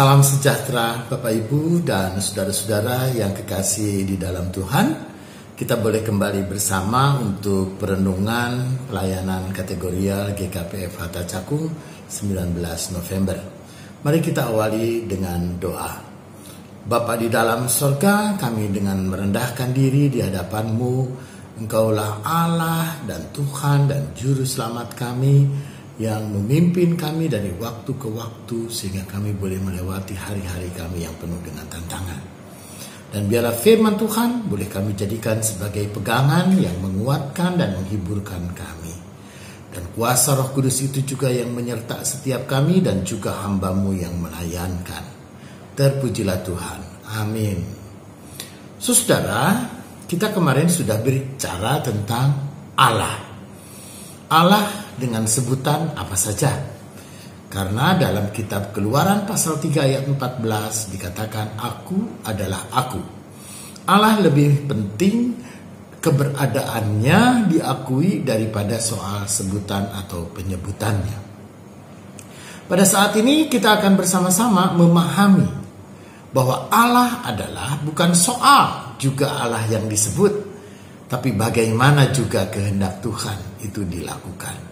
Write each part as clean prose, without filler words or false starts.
Salam sejahtera Bapak Ibu dan saudara-saudara yang kekasih di dalam Tuhan. Kita boleh kembali bersama untuk perenungan pelayanan kategorial GKPF Hatta Cakung 19 November. Mari kita awali dengan doa. Bapa di dalam sorga, kami dengan merendahkan diri di hadapan-Mu. Engkaulah Allah dan Tuhan dan Juru Selamat kami, yang memimpin kami dari waktu ke waktu sehingga kami boleh melewati hari-hari kami yang penuh dengan tantangan. Dan biarlah firman Tuhan boleh kami jadikan sebagai pegangan yang menguatkan dan menghiburkan kami. Dan kuasa Roh Kudus itu juga yang menyertai setiap kami dan juga hamba-Mu yang melayankan. Terpujilah Tuhan. Amin. Saudara, kita kemarin sudah berbicara tentang Allah. Allah dengan sebutan apa saja. Karena dalam kitab Keluaran pasal 3 ayat 14 dikatakan Aku adalah Aku. Allah lebih penting keberadaannya diakui daripada soal sebutan atau penyebutannya. Pada saat ini kita akan bersama-sama memahami bahwa Allah adalah bukan soal juga Allah yang disebut, tapi bagaimana juga kehendak Tuhan itu dilakukan.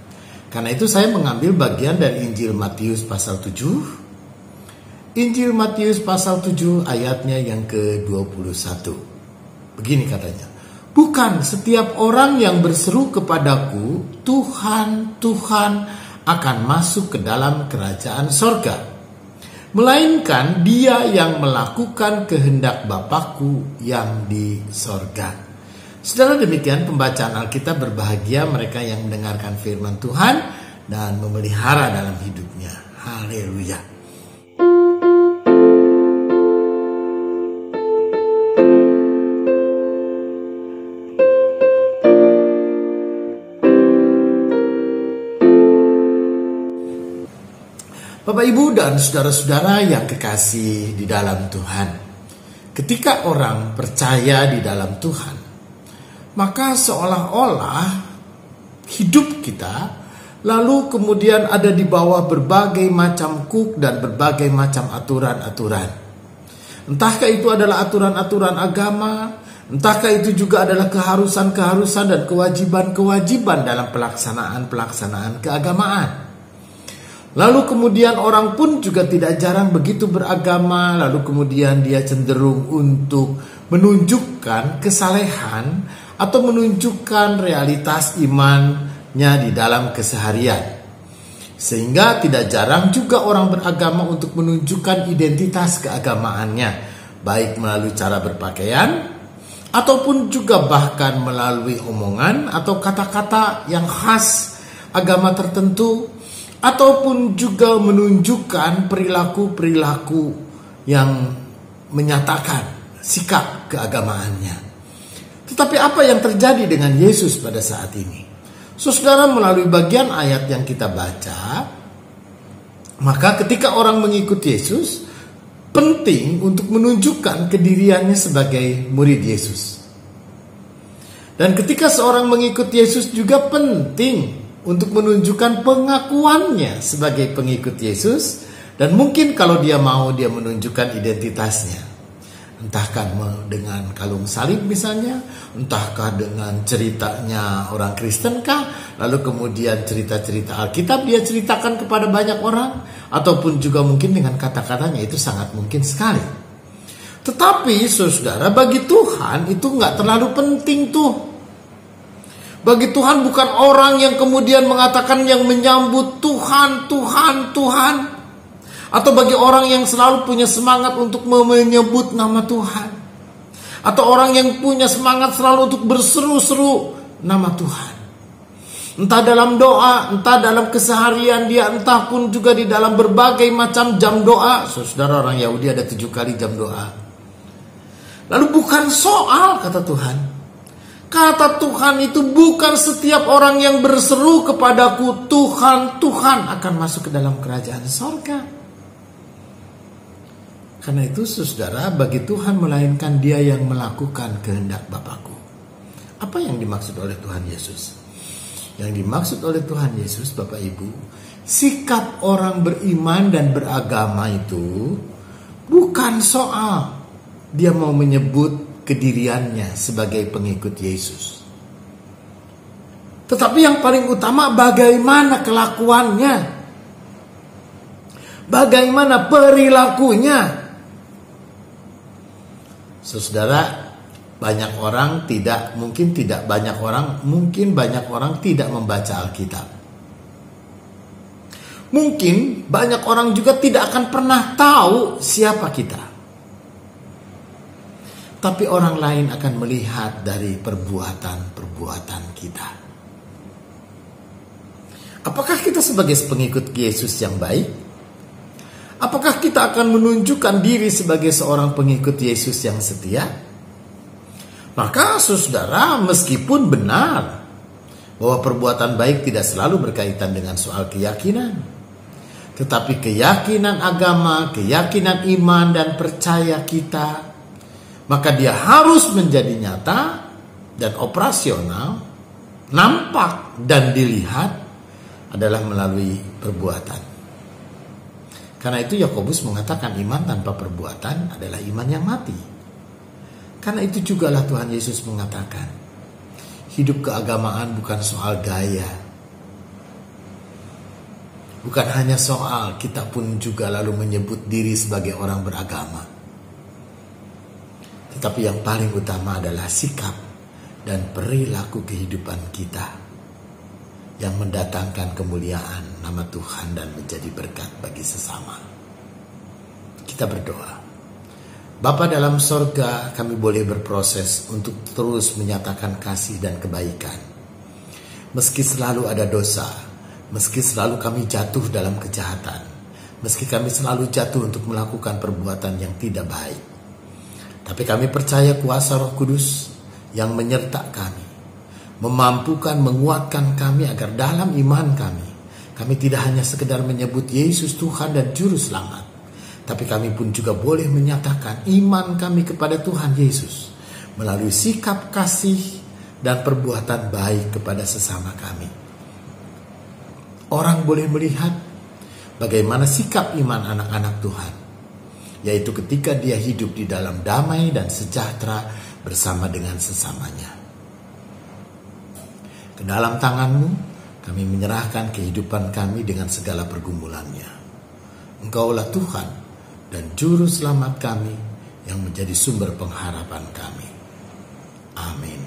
Karena itu saya mengambil bagian dari Injil Matius pasal 7. Injil Matius pasal 7 ayatnya yang ke-21. Begini katanya. Bukan setiap orang yang berseru kepadaku, Tuhan, Tuhan, akan masuk ke dalam kerajaan sorga. Melainkan dia yang melakukan kehendak Bapakku yang di sorga. Saudara, demikian pembacaan Alkitab. Berbahagia mereka yang mendengarkan firman Tuhan dan memelihara dalam hidupnya. Haleluya. Bapak, Ibu, dan saudara-saudara yang kekasih di dalam Tuhan. Ketika orang percaya di dalam Tuhan, maka seolah-olah hidup kita lalu kemudian ada di bawah berbagai macam kuk dan berbagai macam aturan-aturan. Entahkah itu adalah aturan-aturan agama, entahkah itu juga adalah keharusan-keharusan dan kewajiban-kewajiban dalam pelaksanaan keagamaan. Lalu kemudian orang pun juga tidak jarang begitu beragama, lalu kemudian dia cenderung untuk menunjukkan kesalehan atau menunjukkan realitas imannya di dalam keseharian. Sehingga tidak jarang juga orang beragama untuk menunjukkan identitas keagamaannya, baik melalui cara berpakaian, ataupun juga bahkan melalui omongan atau kata-kata yang khas agama tertentu, ataupun juga menunjukkan perilaku-perilaku yang menyatakan sikap keagamaannya. Tetapi apa yang terjadi dengan Yesus pada saat ini? Saudara, melalui bagian ayat yang kita baca, maka ketika orang mengikuti Yesus, penting untuk menunjukkan kediriannya sebagai murid Yesus. Dan ketika seorang mengikuti Yesus juga penting untuk menunjukkan pengakuannya sebagai pengikut Yesus. Dan mungkin kalau dia mau, dia menunjukkan identitasnya. Entahkah dengan kalung salib misalnya, entahkah dengan ceritanya orang Kristen kah, lalu kemudian cerita-cerita Alkitab dia ceritakan kepada banyak orang, ataupun juga mungkin dengan kata-katanya, itu sangat mungkin sekali. Tetapi saudara, bagi Tuhan itu nggak terlalu penting tuh. Bagi Tuhan bukan orang yang kemudian mengatakan, yang menyambut Tuhan, Tuhan, Tuhan. Atau bagi orang yang selalu punya semangat untuk menyebut nama Tuhan. Atau orang yang punya semangat selalu untuk berseru-seru nama Tuhan. Entah dalam doa, entah dalam keseharian dia, entah pun juga di dalam berbagai macam jam doa. Saudara, orang Yahudi ada 7 kali jam doa. Lalu bukan soal, kata Tuhan. Kata Tuhan itu bukan setiap orang yang berseru kepadaku, Tuhan, Tuhan, akan masuk ke dalam kerajaan sorga. Karena itu saudara, bagi Tuhan melainkan dia yang melakukan kehendak Bapakku. Apa yang dimaksud oleh Tuhan Yesus? Yang dimaksud oleh Tuhan Yesus, Bapak Ibu, sikap orang beriman dan beragama itu bukan soal dia mau menyebut kediriannya sebagai pengikut Yesus. Tetapi yang paling utama bagaimana kelakuannya, bagaimana perilakunya. Saudara, mungkin banyak orang tidak membaca Alkitab. Mungkin banyak orang juga tidak akan pernah tahu siapa kita. Tapi orang lain akan melihat dari perbuatan-perbuatan kita. Apakah kita sebagai pengikut Yesus yang baik? Apakah kita akan menunjukkan diri sebagai seorang pengikut Yesus yang setia? Maka saudara, meskipun benar bahwa perbuatan baik tidak selalu berkaitan dengan soal keyakinan, tetapi keyakinan agama, keyakinan iman dan percaya kita, maka dia harus menjadi nyata dan operasional, nampak dan dilihat adalah melalui perbuatan. Karena itu Yakobus mengatakan iman tanpa perbuatan adalah iman yang mati. Karena itu jugalah Tuhan Yesus mengatakan, hidup keagamaan bukan soal gaya. Bukan hanya soal kita pun juga lalu menyebut diri sebagai orang beragama. Tetapi yang paling utama adalah sikap dan perilaku kehidupan kita yang mendatangkan kemuliaan nama Tuhan dan menjadi berkat bagi sesama. Kita berdoa. Bapa dalam sorga, kami boleh berproses untuk terus menyatakan kasih dan kebaikan. Meski selalu ada dosa, meski selalu kami jatuh dalam kejahatan, meski kami selalu jatuh untuk melakukan perbuatan yang tidak baik. Tapi kami percaya kuasa Roh Kudus yang menyertai kami, memampukan, menguatkan kami agar dalam iman kami tidak hanya sekedar menyebut Yesus Tuhan dan Juru Selamat, tapi kami pun juga boleh menyatakan iman kami kepada Tuhan Yesus melalui sikap kasih dan perbuatan baik kepada sesama kami. Orang boleh melihat bagaimana sikap iman anak-anak Tuhan, yaitu ketika dia hidup di dalam damai dan sejahtera bersama dengan sesamanya. Ke dalam tangan-Mu kami menyerahkan kehidupan kami dengan segala pergumulannya. Engkaulah Tuhan dan Juru Selamat kami yang menjadi sumber pengharapan kami. Amin.